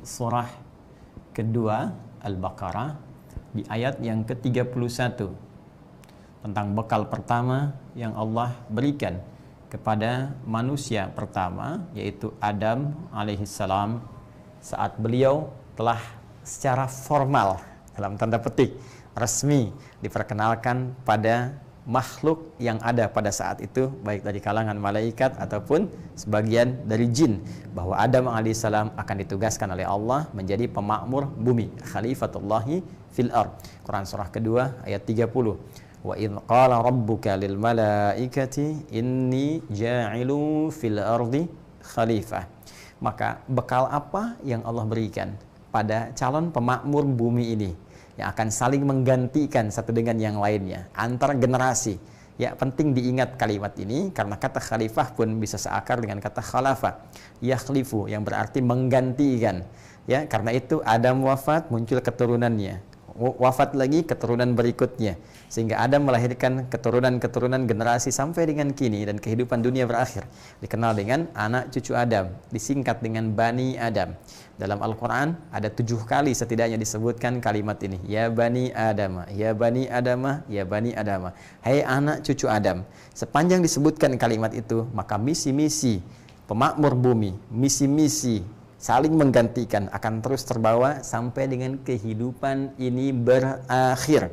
surah kedua Al-Baqarah di ayat yang ke-31 tentang bekal pertama yang Allah berikan kepada manusia pertama, yaitu Adam alaihissalam, saat beliau telah secara formal, dalam tanda petik, resmi diperkenalkan pada makhluk yang ada pada saat itu, baik dari kalangan malaikat ataupun sebagian dari jin, bahwa Adam alaihissalam akan ditugaskan oleh Allah menjadi pemakmur bumi, khalifatullahi fil ard. Quran surah kedua ayat 30. Wa idh qala rabbuka lil malaikati inni ja'ilu fil ardi khalifah. Maka bekal apa yang Allah berikan pada calon pemakmur bumi ini, yang akan saling menggantikan satu dengan yang lainnya antar generasi. Ya, penting diingat kalimat ini karena kata khalifah pun bisa seakar dengan kata khalafah, yakhlifu, yang berarti menggantikan. Ya, karena itu Adam wafat, muncul keturunannya, wafat lagi keturunan berikutnya, sehingga Adam melahirkan keturunan-keturunan generasi sampai dengan kini, dan kehidupan dunia berakhir dikenal dengan anak cucu Adam, disingkat dengan Bani Adam. Dalam Al-Quran ada 7 kali setidaknya disebutkan kalimat ini, ya Bani Adam, ya Bani Adam, ya Bani Adam, hai anak cucu Adam. Sepanjang disebutkan kalimat itu, maka misi-misi pemakmur bumi, misi-misi saling menggantikan akan terus terbawa sampai dengan kehidupan ini berakhir.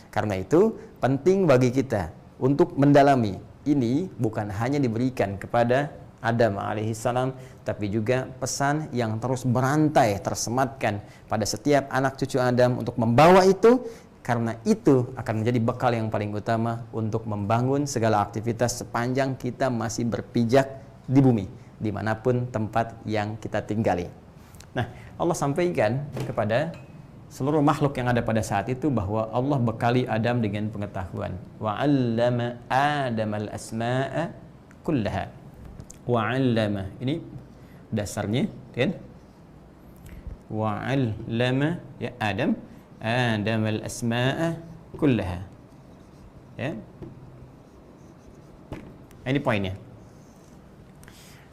Karena itu penting bagi kita untuk mendalami ini, bukan hanya diberikan kepada Adam alaihissalam, tapi juga pesan yang terus berantai, tersematkan pada setiap anak cucu Adam untuk membawa itu, karena itu akan menjadi bekal yang paling utama untuk membangun segala aktivitas sepanjang kita masih berpijak di bumi, dimanapun tempat yang kita tinggali. Nah, Allah sampaikan kepada seluruh makhluk yang ada pada saat itu bahwa Allah bekali Adam dengan pengetahuan. Wa 'allama Adam al-asma'a kullaha. Wa 'allama, ini dasarnya, kan? Wa 'allama, ya Adam al-asma'a kullaha. Ya. Ini poinnya.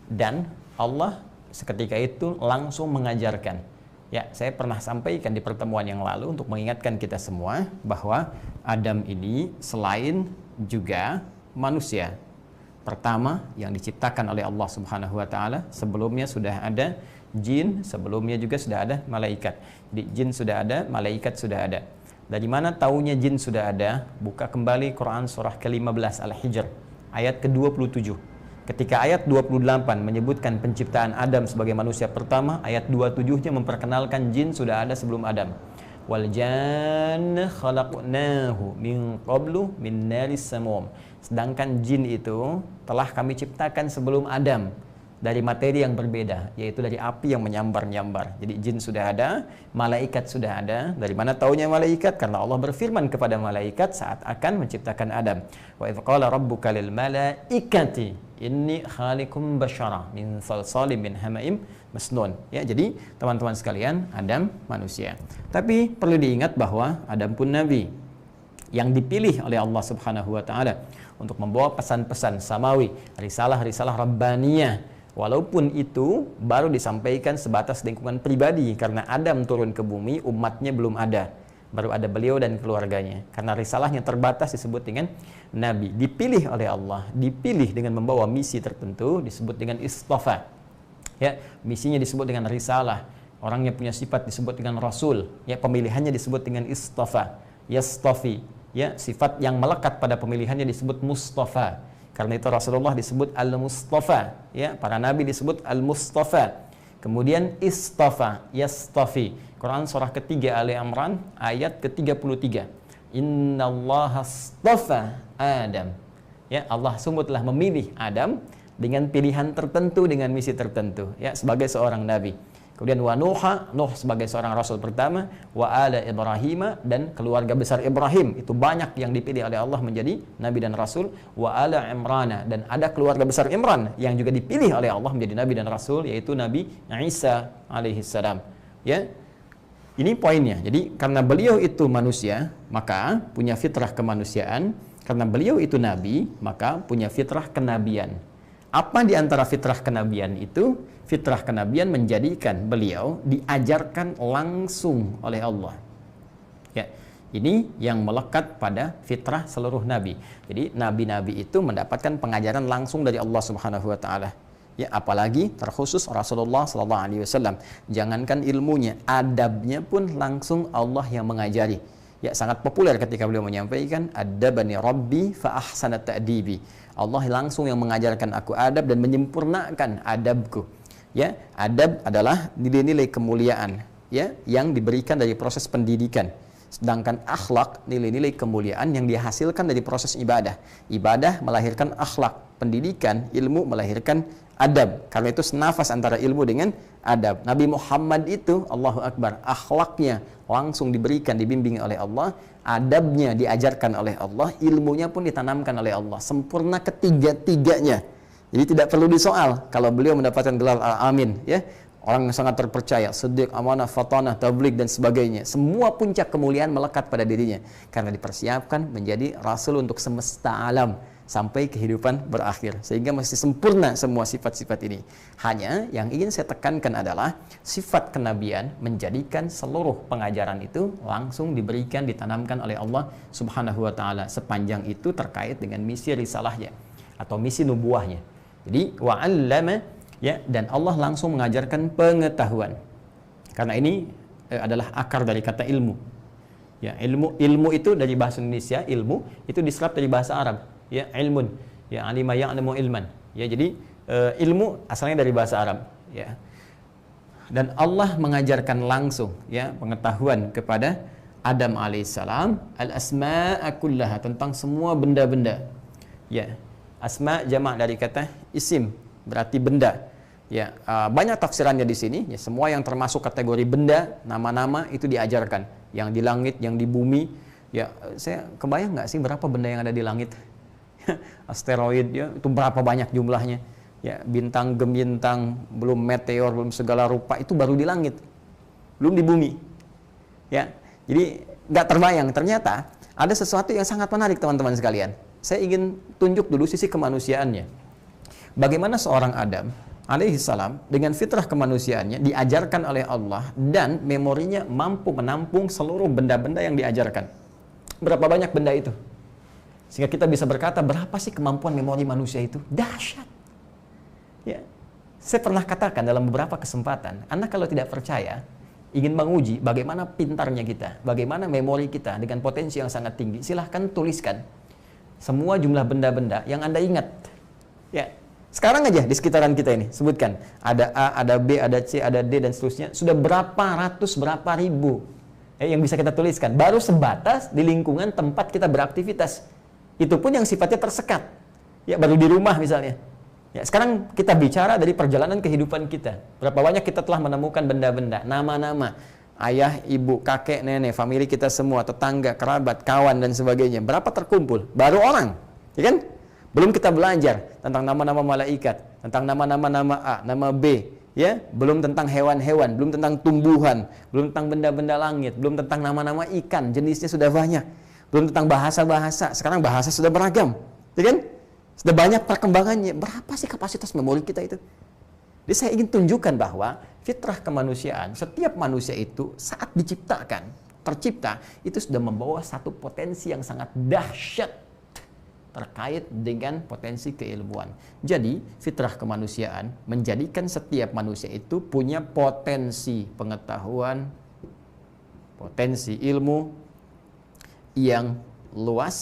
Dan Allah seketika itu langsung mengajarkan. Ya, saya pernah sampaikan di pertemuan yang lalu untuk mengingatkan kita semua bahwa Adam ini selain juga manusia pertama yang diciptakan oleh Allah Subhanahu wa taala, sebelumnya sudah ada jin, sebelumnya juga sudah ada malaikat. Jadi jin sudah ada, malaikat sudah ada. Dari mana taunya jin sudah ada? Buka kembali Quran surah ke-15 Al-Hijr ayat ke-27. Ketika ayat 28 menyebutkan penciptaan Adam sebagai manusia pertama, ayat 27-nya memperkenalkan jin sudah ada sebelum Adam. Wal janna khalaqnahu min qablu min naris samum. Sedangkan jin itu telah kami ciptakan sebelum Adam dari materi yang berbeda, yaitu dari api yang menyambar-nyambar. Jadi jin sudah ada, malaikat sudah ada. Dari mana taunya malaikat? Karena Allah berfirman kepada malaikat saat akan menciptakan Adam. Wa idz qala rabbuka lil malaikati inni khaliqum basyara min salsalim min hama'im masnun. Ya, jadi teman-teman sekalian, Adam manusia. Tapi perlu diingat bahwa Adam pun nabi yang dipilih oleh Allah Subhanahu wa taala untuk membawa pesan-pesan samawi, risalah-risalah rabbaniyah. Walaupun itu baru disampaikan sebatas lingkungan pribadi, karena Adam turun ke bumi, umatnya belum ada. Baru ada beliau dan keluarganya. Karena risalahnya terbatas disebut dengan nabi. Dipilih oleh Allah, dipilih dengan membawa misi tertentu, disebut dengan istafa. Ya, misinya disebut dengan risalah. Orangnya punya sifat disebut dengan rasul. Ya, pemilihannya disebut dengan istafa. Yastafi. Ya, sifat yang melekat pada pemilihannya disebut Mustafa. Karena itu Rasulullah disebut Al-Mustafa. Ya, para nabi disebut Al-Mustafa. Kemudian istafa, yastafi. Quran surah ketiga Ali Imran ayat ke-33. Innallaha astafa Adam. Ya, Allah sungguh telah memilih Adam dengan pilihan tertentu, dengan misi tertentu, ya, sebagai seorang nabi. Kemudian wa Nuh sebagai seorang rasul pertama, wa ala Ibrahim, dan keluarga besar Ibrahim itu banyak yang dipilih oleh Allah menjadi nabi dan rasul, wa ala Imran, dan ada keluarga besar Imran yang juga dipilih oleh Allah menjadi nabi dan rasul, yaitu Nabi Isa alaihissalam. Ya. Ini poinnya. Jadi karena beliau itu manusia, maka punya fitrah kemanusiaan. Karena beliau itu nabi, maka punya fitrah kenabian. Apa di antara fitrah kenabian itu? fitrah kenabian menjadikan beliau diajarkan langsung oleh Allah. Ya, ini yang melekat pada fitrah seluruh nabi. Jadi nabi-nabi itu mendapatkan pengajaran langsung dari Allah Subhanahu wa taala. Ya, apalagi terkhusus Rasulullah sallallahu alaihi wasallam. Jangankan ilmunya, adabnya pun langsung Allah yang mengajari. Ya, sangat populer ketika beliau menyampaikan adabani rabbi fa ahsana ta'dibi. Allah langsung yang mengajarkan aku adab dan menyempurnakan adabku. Ya, adab adalah nilai-nilai kemuliaan, ya, yang diberikan dari proses pendidikan. Sedangkan akhlak, nilai-nilai kemuliaan yang dihasilkan dari proses ibadah. Ibadah melahirkan akhlak, pendidikan, ilmu melahirkan adab. Karena itu senafas antara ilmu dengan adab. Nabi Muhammad itu, Allahu Akbar, akhlaknya langsung diberikan, dibimbing oleh Allah, adabnya diajarkan oleh Allah, ilmunya pun ditanamkan oleh Allah. Sempurna ketiga-tiganya. Jadi tidak perlu disoal kalau beliau mendapatkan gelar Al-Amin, ya. Orang yang sangat terpercaya, siddiq, amanah, fatanah, tabligh dan sebagainya. Semua puncak kemuliaan melekat pada dirinya karena dipersiapkan menjadi rasul untuk semesta alam sampai kehidupan berakhir, sehingga masih sempurna semua sifat-sifat ini. Hanya yang ingin saya tekankan adalah sifat kenabian menjadikan seluruh pengajaran itu langsung diberikan, ditanamkan oleh Allah Subhanahu wa taala, sepanjang itu terkait dengan misi risalahnya atau misi nubuahnya. Jadi wa'allama, ya, dan Allah langsung mengajarkan pengetahuan. Karena ini adalah akar dari kata ilmu. Ya, ilmu itu dari bahasa Indonesia, ilmu itu diserap dari bahasa Arab. Ya, ilmun, ya, alima ya'lamu ilman. Ya, jadi ilmu asalnya dari bahasa Arab, ya. Dan Allah mengajarkan langsung, ya, pengetahuan kepada Adam alaihissalam al-asma'a kullaha, tentang semua benda-benda. Ya, asma jamak dari kata isim, berarti benda. Ya, banyak tafsirannya di sini. Ya, semua yang termasuk kategori benda, nama-nama itu diajarkan. Yang di langit, yang di bumi. Ya, saya kebayang nggak sih berapa benda yang ada di langit? Asteroid, ya, itu berapa banyak jumlahnya? Ya, bintang gemintang, belum meteor, belum segala rupa, itu baru di langit, belum di bumi. Ya, jadi nggak terbayang. Ternyata ada sesuatu yang sangat menarik, teman-teman sekalian. Saya ingin tunjuk dulu sisi kemanusiaannya. Bagaimana seorang Adam alaihissalam dengan fitrah kemanusiaannya diajarkan oleh Allah dan memorinya mampu menampung seluruh benda-benda yang diajarkan. Berapa banyak benda itu? Sehingga kita bisa berkata, berapa sih kemampuan memori manusia itu? Dahsyat. Ya, saya pernah katakan dalam beberapa kesempatan, Anda kalau tidak percaya, ingin menguji bagaimana pintarnya kita, bagaimana memori kita dengan potensi yang sangat tinggi, silahkan tuliskan semua jumlah benda-benda yang Anda ingat. Ya, sekarang aja di sekitaran kita ini, sebutkan. Ada A, ada B, ada C, ada D, dan seterusnya. Sudah berapa ratus, berapa ribu yang bisa kita tuliskan. Baru sebatas di lingkungan tempat kita beraktivitas. Itu pun yang sifatnya tersekat. Ya, baru di rumah misalnya. Ya, sekarang kita bicara dari perjalanan kehidupan kita. Berapa banyak kita telah menemukan benda-benda, nama-nama. Ayah, ibu, kakek, nenek, famili kita semua, tetangga, kerabat, kawan, dan sebagainya. Berapa terkumpul? Baru orang. Ya kan? Belum kita belajar tentang nama-nama malaikat, tentang nama-nama A, nama B, ya, belum tentang hewan-hewan, belum tentang tumbuhan, belum tentang benda-benda langit, belum tentang nama-nama ikan, jenisnya sudah banyak, belum tentang bahasa-bahasa. Sekarang bahasa sudah beragam, ya kan? Sudah banyak perkembangannya. Berapa sih kapasitas memori kita itu? Jadi saya ingin tunjukkan bahwa fitrah kemanusiaan, setiap manusia itu saat diciptakan, tercipta, itu sudah membawa satu potensi yang sangat dahsyat terkait dengan potensi keilmuan. Jadi, fitrah kemanusiaan menjadikan setiap manusia itu punya potensi pengetahuan, potensi ilmu yang luas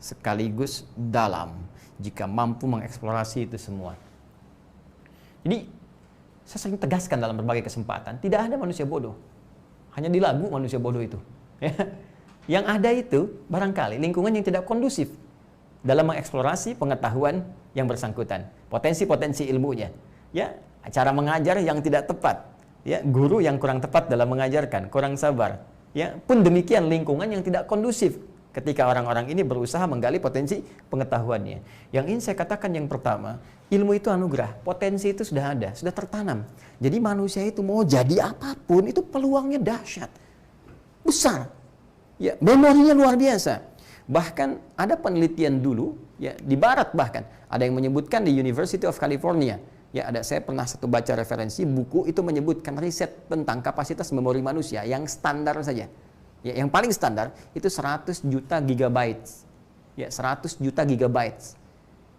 sekaligus dalam jika mampu mengeksplorasi itu semua. Jadi, saya sering tegaskan dalam berbagai kesempatan, tidak ada manusia bodoh. Hanya di lagu manusia bodoh itu. Yang ada itu barangkali lingkungan yang tidak kondusif dalam mengeksplorasi pengetahuan yang bersangkutan, potensi-potensi ilmunya, ya, cara mengajar yang tidak tepat, ya, guru yang kurang tepat dalam mengajarkan, kurang sabar, ya, pun demikian lingkungan yang tidak kondusif ketika orang-orang ini berusaha menggali potensi pengetahuannya. Yang ingin saya katakan yang pertama, ilmu itu anugerah, potensi itu sudah ada, sudah tertanam. Jadi manusia itu mau jadi apapun itu peluangnya dahsyat, besar. Ya, memorinya luar biasa. Bahkan ada penelitian dulu, ya, di barat bahkan ada yang menyebutkan di University of California, Ya, saya pernah baca referensi buku itu menyebutkan riset tentang kapasitas memori manusia yang standar saja. Ya, yang paling standar itu 100 juta gigabytes. Ya, 100 juta gigabytes.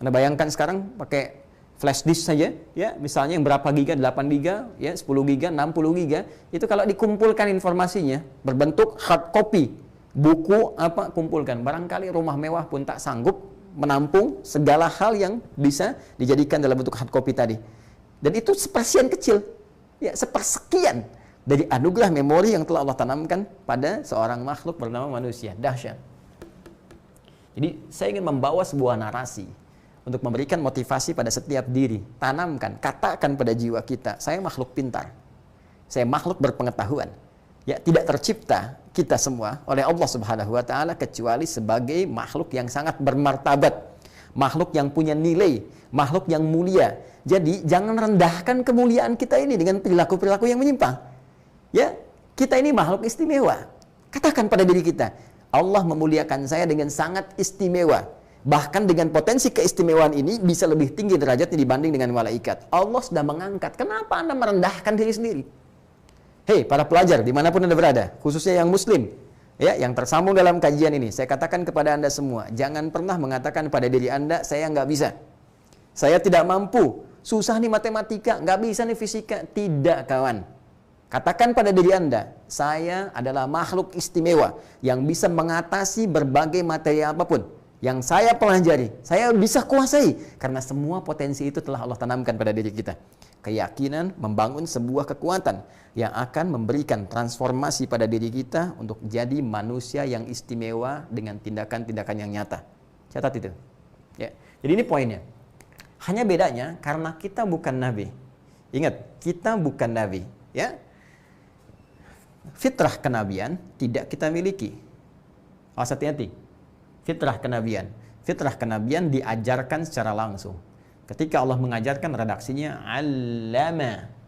Anda bayangkan sekarang pakai flash disk saja, ya, misalnya yang berapa giga, 8 giga, ya, 10 giga, 60 giga, itu kalau dikumpulkan informasinya berbentuk hard copy, buku apa kumpulkan, barangkali rumah mewah pun tak sanggup menampung segala hal yang bisa dijadikan dalam bentuk hard copy tadi. Dan itu sepersekian kecil, ya, sepersekian dari anugerah memori yang telah Allah tanamkan pada seorang makhluk bernama manusia. Dahsyat. Jadi saya ingin membawa sebuah narasi untuk memberikan motivasi pada setiap diri. Tanamkan, katakan pada jiwa kita, saya makhluk pintar, saya makhluk berpengetahuan. Ya, tidak tercipta kita semua oleh Allah Subhanahu wa taala kecuali sebagai makhluk yang sangat bermartabat, makhluk yang punya nilai, makhluk yang mulia. Jadi jangan rendahkan kemuliaan kita ini dengan perilaku-perilaku yang menyimpang. Ya, kita ini makhluk istimewa. Katakan pada diri kita, Allah memuliakan saya dengan sangat istimewa. Bahkan dengan potensi keistimewaan ini bisa lebih tinggi derajatnya dibanding dengan malaikat. Allah sudah mengangkat. Kenapa Anda merendahkan diri sendiri? Hei para pelajar dimanapun Anda berada, khususnya yang muslim, ya, yang tersambung dalam kajian ini, saya katakan kepada Anda semua, jangan pernah mengatakan pada diri Anda, saya nggak bisa, saya tidak mampu, susah nih matematika, nggak bisa nih fisika. Tidak, kawan. Katakan pada diri Anda, saya adalah makhluk istimewa yang bisa mengatasi berbagai materi apapun yang saya pelajari, saya bisa kuasai, karena semua potensi itu telah Allah tanamkan pada diri kita. Keyakinan membangun sebuah kekuatan yang akan memberikan transformasi pada diri kita untuk jadi manusia yang istimewa dengan tindakan-tindakan yang nyata. Catat itu. Ya. Jadi ini poinnya. Hanya bedanya karena kita bukan nabi. Ingat, kita bukan nabi. Ya. Fitrah kenabian tidak kita miliki. Awas hati-hati. Fitrah kenabian. Fitrah kenabian diajarkan secara langsung. Ketika Allah mengajarkan redaksinya allama.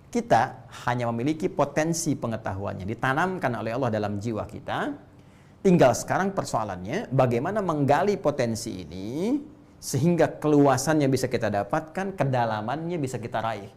Kita hanya memiliki potensi pengetahuannya, ditanamkan oleh Allah dalam jiwa kita. Tinggal sekarang persoalannya bagaimana menggali potensi ini sehingga keluasannya bisa kita dapatkan, kedalamannya bisa kita raih.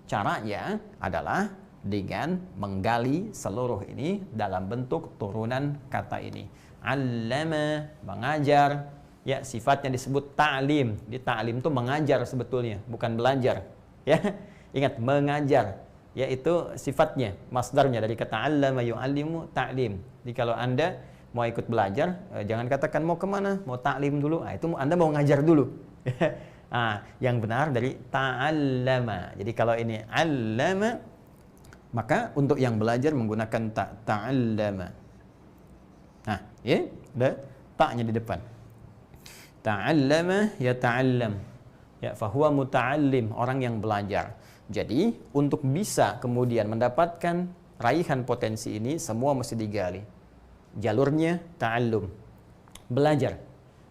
Caranya adalah dengan menggali seluruh ini dalam bentuk turunan kata ini. Allama, mengajar, ya, sifatnya disebut ta'lim. Di ta'lim itu mengajar sebetulnya, bukan belajar. Ya, ingat, mengajar, yaitu sifatnya, masdarnya dari kata allama yu'allimu ta'lim. Jadi kalau Anda mau ikut belajar, jangan katakan mau kemana, mau ta'lim dulu. Itu Anda mau ngajar dulu. Yang benar dari ta'allama. Jadi kalau ini allama, maka untuk yang belajar menggunakan ta'allama. Nah, ya, ada ta'nya di depan. Ta'allama ya ta'allam. Ya, fahuwa muta'allim, orang yang belajar. Jadi, untuk bisa kemudian mendapatkan raihan potensi ini, semua mesti digali. Jalurnya ta'allum. Belajar.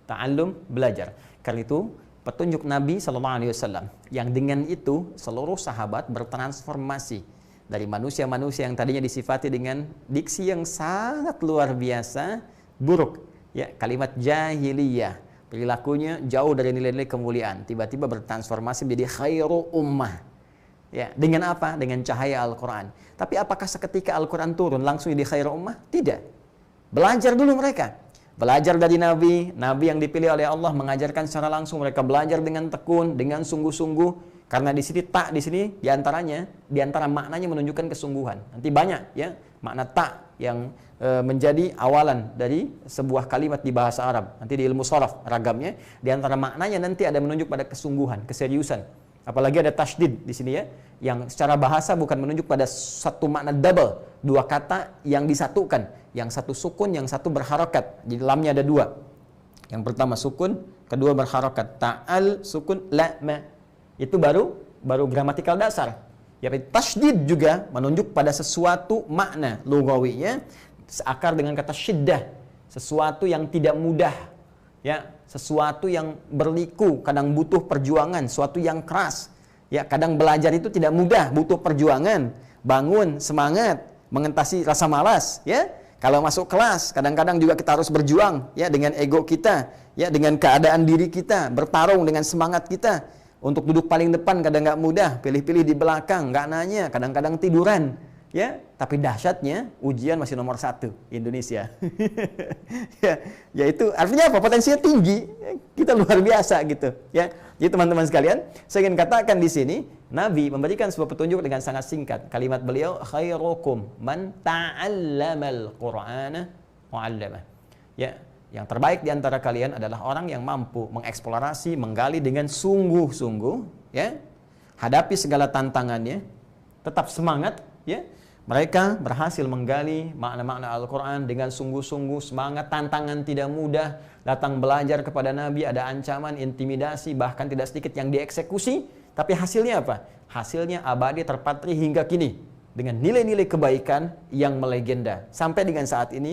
Ta'allum, belajar. Karena itu, petunjuk Nabi SAW, yang dengan itu seluruh sahabat bertransformasi. Dari manusia-manusia yang tadinya disifati dengan diksi yang sangat luar biasa, buruk. Ya, kalimat jahiliyah. Perilakunya jauh dari nilai-nilai kemuliaan. Tiba-tiba bertransformasi menjadi khairu ummah. Ya, dengan apa? Dengan cahaya Al-Quran. Tapi apakah seketika Al-Quran turun langsung jadi khairu ummah? Tidak. Belajar dulu mereka. Belajar dari Nabi. Nabi yang dipilih oleh Allah mengajarkan secara langsung. Mereka belajar dengan tekun, dengan sungguh-sungguh. Karena di sini tak di sini diantara maknanya menunjukkan kesungguhan. Nanti banyak ya makna tak yang menjadi awalan dari sebuah kalimat di bahasa Arab. Nanti di ilmu sharaf ragamnya diantara maknanya nanti ada menunjuk pada kesungguhan, keseriusan. Apalagi ada tasydid di sini ya, yang secara bahasa bukan menunjuk pada satu makna double, dua kata yang disatukan, yang satu sukun, yang satu berharokat. Di dalamnya ada dua. Yang pertama sukun, kedua berharokat. Ta'al sukun la ma. Itu baru gramatikal dasar. Ya, tasydid juga menunjuk pada sesuatu makna lugawinya seakar dengan kata syiddah, sesuatu yang tidak mudah. Ya, sesuatu yang berliku, kadang butuh perjuangan, sesuatu yang keras. Ya, kadang belajar itu tidak mudah, butuh perjuangan, bangun, semangat, mengatasi rasa malas, ya. Kalau masuk kelas, kadang-kadang juga kita harus berjuang ya dengan ego kita, ya dengan keadaan diri kita, bertarung dengan semangat kita. Untuk duduk paling depan kadang nggak mudah, pilih-pilih di belakang, nggak nanya, kadang-kadang tiduran. Ya, tapi dahsyatnya ujian masih nomor 1 Indonesia. Ya itu artinya apa? Potensinya tinggi. Kita luar biasa gitu. Ya, jadi teman-teman sekalian, saya ingin katakan di sini, Nabi memberikan sebuah petunjuk dengan sangat singkat. Kalimat beliau, khairukum man ta'allamal Qur'ana wa 'allamah. Ya, yang terbaik di antara kalian adalah orang yang mampu mengeksplorasi, menggali dengan sungguh-sungguh, ya. Hadapi segala tantangannya, tetap semangat, ya. Mereka berhasil menggali makna-makna Al-Quran dengan sungguh-sungguh, semangat, tantangan tidak mudah, datang belajar kepada Nabi, ada ancaman, intimidasi, bahkan tidak sedikit yang dieksekusi, tapi hasilnya apa? Hasilnya abadi terpatri hingga kini, dengan nilai-nilai kebaikan yang melegenda. Sampai dengan saat ini,